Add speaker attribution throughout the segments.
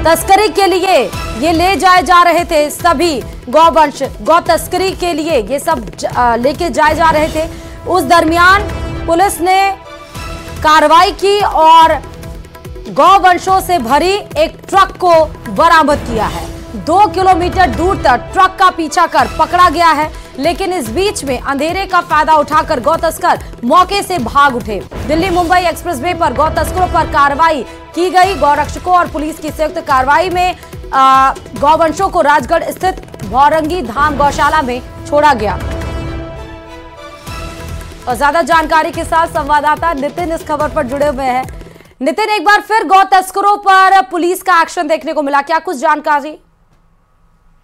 Speaker 1: तस्करी के लिए ये ले जाए जा रहे थे। सभी गौवंश गौ तस्करी के लिए ये सब लेके जाए जा रहे थे। उस दरमियान पुलिस ने कार्रवाई की और गौवंशों से भरी एक ट्रक को बरामद किया है। 2 किलोमीटर दूर तक ट्रक का पीछा कर पकड़ा गया है, लेकिन इस बीच में अंधेरे का फायदा उठाकर गौ तस्कर मौके से भाग उठे। दिल्ली मुंबई एक्सप्रेसवे पर गौ तस्करों पर कार्रवाई की गई। गौरक्षकों और पुलिस की संयुक्त कार्रवाई में गौवंशों को राजगढ़ स्थित भौरंगी धाम गौशाला में छोड़ा गया। और ज्यादा जानकारी के साथ संवाददाता नितिन इस खबर पर जुड़े हुए हैं। नितिन, एक बार फिर गौ तस्करों पर पुलिस का एक्शन देखने को मिला, क्या कुछ जानकारी?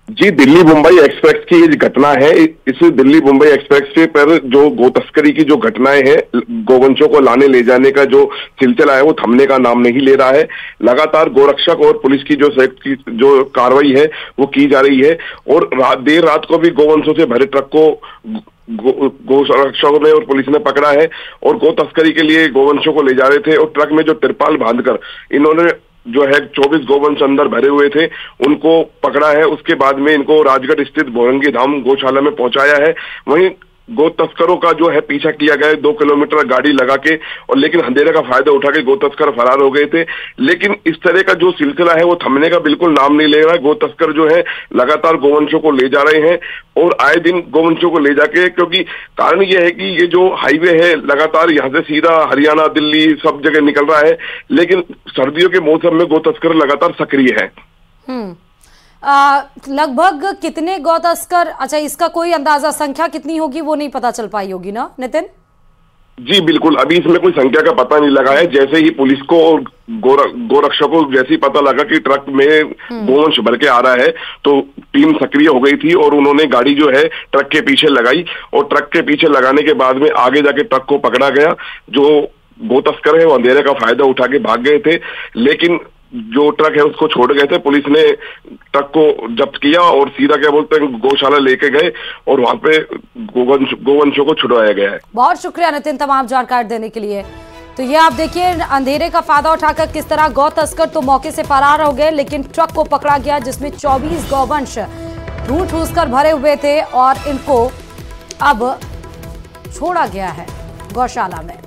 Speaker 2: जी, दिल्ली मुंबई एक्सप्रेस की ये घटना है। इस दिल्ली मुंबई एक्सप्रेस पर जो गो तस्करी की जो घटनाएं हैं, गोवंशों को लाने ले जाने का जो सिलसिला है वो थमने का नाम नहीं ले रहा है। लगातार गोरक्षक और पुलिस की जो संयुक्त की जो कार्रवाई है वो की जा रही है। और देर रात को भी गोवंशों से भरे ट्रक को गोरक्षकों ने और पुलिस ने पकड़ा है और गो तस्करी के लिए गोवंशों को ले जा रहे थे। और ट्रक में जो तिरपाल बांधकर इन्होंने जो है 24 गोवंश अंदर भरे हुए थे उनको पकड़ा है। उसके बाद में इनको राजगढ़ स्थित भौरंगी धाम गौशाला में पहुंचाया है। वहीं गो तस्करों का जो है पीछा किया गया है 2 किलोमीटर गाड़ी लगा के, और लेकिन अंधेरे का फायदा उठा के गो तस्कर फरार हो गए थे। लेकिन इस तरह का जो सिलसिला है वो थमने का बिल्कुल नाम नहीं ले रहा है। गो तस्कर जो है लगातार गोवंशों को ले जा रहे हैं और आए दिन गोवंशों को ले जाके, क्योंकि कारण ये है कि ये जो हाईवे है लगातार यहाँ से सीधा हरियाणा, दिल्ली सब जगह निकल रहा है। लेकिन सर्दियों के मौसम में गो तस्कर लगातार सक्रिय है।
Speaker 1: लगभग कितने गौ तस्कर, अच्छा इसका कोई अंदाजा, संख्या कितनी होगी वो नहीं पता चल पाई होगी ना नितिन?
Speaker 2: जी बिल्कुल, अभी इसमें कोई संख्या का पता नहीं लगा है। जैसे ही पुलिस को और गोरक्षकों को जैसे ही पता लगा कि ट्रक में गोवंश भर के आ रहा है तो टीम सक्रिय हो गई थी और उन्होंने गाड़ी जो है ट्रक के पीछे लगाई। और ट्रक के पीछे लगाने के बाद में आगे जाके ट्रक को पकड़ा गया। जो गो तस्कर है वो अंधेरे का फायदा उठा के भाग गए थे, लेकिन जो ट्रक है उसको छोड़ गए थे। पुलिस ने ट्रक को जब्त किया और सीधा क्या बोलते हैं गौशाला लेके गए और वहां पे गोवंशों को छुड़वाया गया है।
Speaker 1: बहुत शुक्रिया नितिन तमाम जानकारी देने के लिए। तो ये आप देखिए अंधेरे का फायदा उठाकर किस तरह गौ तस्कर तो मौके से फरार हो गए, लेकिन ट्रक को पकड़ा गया जिसमें 24 गौवंश ठूस कर भरे हुए थे और इनको अब छोड़ा गया है गौशाला में।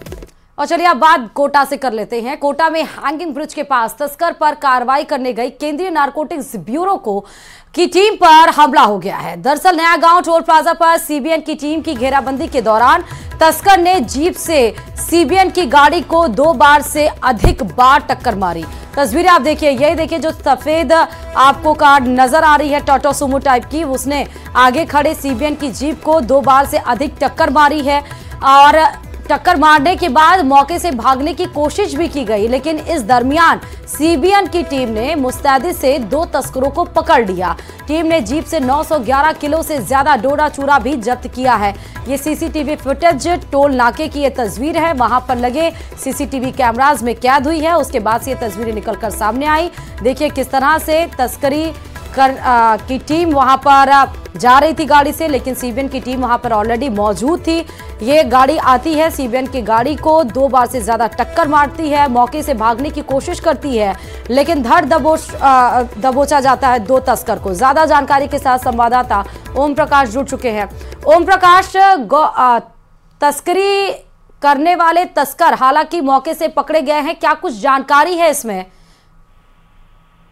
Speaker 1: और चलिए अब बात कोटा से कर लेते हैं। कोटा में हैंगिंग ब्रिज के पास तस्कर पर कार्रवाई करने गई केंद्रीय नारकोटिक्स ब्यूरो की टीम पर हमला हो गया है। दरअसल नया गांव टोल प्लाजा पर सीबीएन की टीम की घेराबंदी के दौरान तस्कर ने जीप से सीबीएन की गाड़ी को 2 बार से अधिक बार टक्कर मारी। तस्वीरें आप देखिए, यही देखिए जो सफेद आपको कार नजर आ रही है टोटो सुमो टाइप की, उसने आगे खड़े सीबीएन की जीप को 2 बार से अधिक टक्कर मारी है। और टक्कर मारने के बाद मौके से भागने की कोशिश भी की गई, लेकिन इस दरमियान सीबीएन की टीम ने मुस्तैदी से 2 तस्करों को पकड़ लिया। टीम ने जीप से 911 किलो से ज्यादा डोडा चूरा भी जब्त किया है। ये सीसीटीवी फुटेज टोल नाके की ये तस्वीर है, वहां पर लगे सीसीटीवी कैमरास में कैद हुई है। उसके बाद से ये तस्वीरें निकलकर सामने आई। देखिए किस तरह से तस्करी की टीम वहां पर जा रही थी गाड़ी से, लेकिन सीबीएन की टीम वहां पर ऑलरेडी मौजूद थी। ये गाड़ी आती है, सीबीएन की गाड़ी को 2 बार से ज्यादा टक्कर मारती है, मौके से भागने की कोशिश करती है, लेकिन धड़ दबोचा जाता है 2 तस्कर को। ज्यादा जानकारी के साथ संवाददाता ओम प्रकाश जुड़ चुके हैं। ओम प्रकाश, तस्करी करने वाले तस्कर हालांकि मौके से पकड़े गए हैं, क्या कुछ जानकारी है इसमें?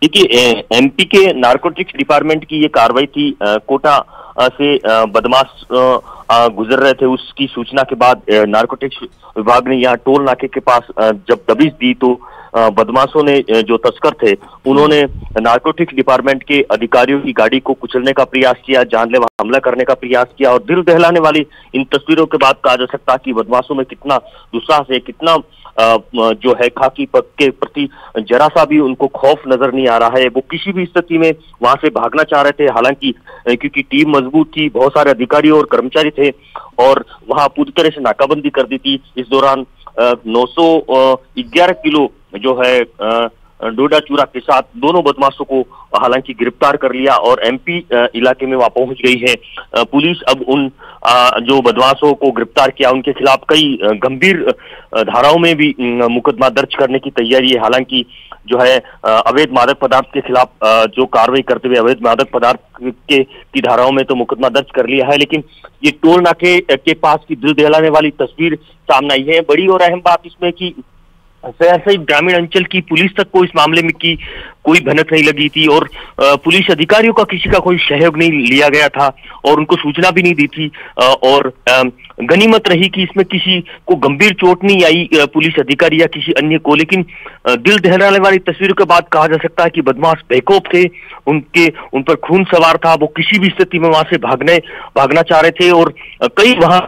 Speaker 3: देखिए, एमपी के नारकोटिक्स डिपार्टमेंट की ये कार्रवाई थी। कोटा से बदमाश गुजर रहे थे, उसकी सूचना के बाद नारकोटिक्स विभाग ने यहाँ टोल नाके के पास जब दबिश दी तो बदमाशों ने, जो तस्कर थे, उन्होंने नारकोटिक्स डिपार्टमेंट के अधिकारियों की गाड़ी को कुचलने का प्रयास किया, जानलेवा हमला करने का प्रयास किया। और दिल दहलाने वाली इन तस्वीरों के बाद कहा जा सकता है कि बदमाशों में कितना दुस्साहस है, कितना जो है खाकी पग के प्रति जरा सा भी उनको खौफ नजर नहीं आ रहा है। वो किसी भी स्थिति में वहां से भागना चाह रहे थे, हालांकि क्योंकि टीम मजबूत थी, बहुत सारे अधिकारी और कर्मचारी थे और वहां पूरी तरह से नाकाबंदी कर दी थी। इस दौरान 911 किलो जो है डोडा चूरा के साथ दोनों बदमाशों को हालांकि गिरफ्तार कर लिया और एमपी इलाके में वहां पहुंच गई है पुलिस। अब उन जो बदमाशों को गिरफ्तार किया उनके खिलाफ कई गंभीर धाराओं में भी मुकदमा दर्ज करने की तैयारी है। हालांकि जो है अवैध मादक पदार्थ के खिलाफ जो कार्रवाई करते हुए अवैध मादक पदार्थ की धाराओं में तो मुकदमा दर्ज कर लिया है। लेकिन ये टोल नाके के पास की दिल दहलाने वाली तस्वीर सामने आई है। बड़ी और अहम बात इसमें कि सहरसा ग्रामीण अंचल की पुलिस तक को इस मामले में की कोई भनक नहीं लगी थी और पुलिस अधिकारियों का किसी का कोई सहयोग नहीं लिया गया था और उनको सूचना भी नहीं दी थी और गनीमत रही कि इसमें किसी को गंभीर चोट नहीं आई पुलिस अधिकारी या किसी अन्य को। लेकिन दिल दहलाने वाली तस्वीरों के बाद कहा जा सकता है कि बदमाश बेखौफ थे, उन पर खून सवार था, वो किसी भी स्थिति में वहां से भागना चाह रहे थे और कई वहां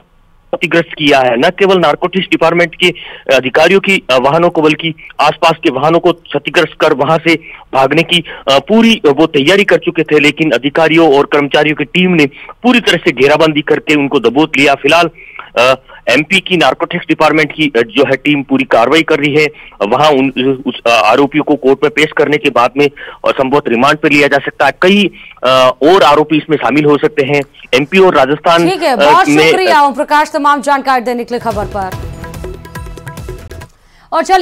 Speaker 3: क्षतिग्रस्त किया है। न केवल नारकोटिक्स डिपार्टमेंट के अधिकारियों की वाहनों को बल्कि आसपास के वाहनों को क्षतिग्रस्त कर वहां से भागने की पूरी वो तैयारी कर चुके थे। लेकिन अधिकारियों और कर्मचारियों की टीम ने पूरी तरह से घेराबंदी करके उनको दबोच लिया। फिलहाल एमपी की नारकोटिक्स डिपार्टमेंट की जो है टीम पूरी कार्रवाई कर रही है। वहां उस आरोपियों को कोर्ट में पेश करने के बाद में संभवत रिमांड पर लिया जा सकता है। कई और आरोपी इसमें शामिल हो सकते हैं। एमपी और राजस्थान
Speaker 1: ठीक है, बहुत शुक्रिया ओम प्रकाश तमाम जानकारी देने के लिए खबर पर। और चलिए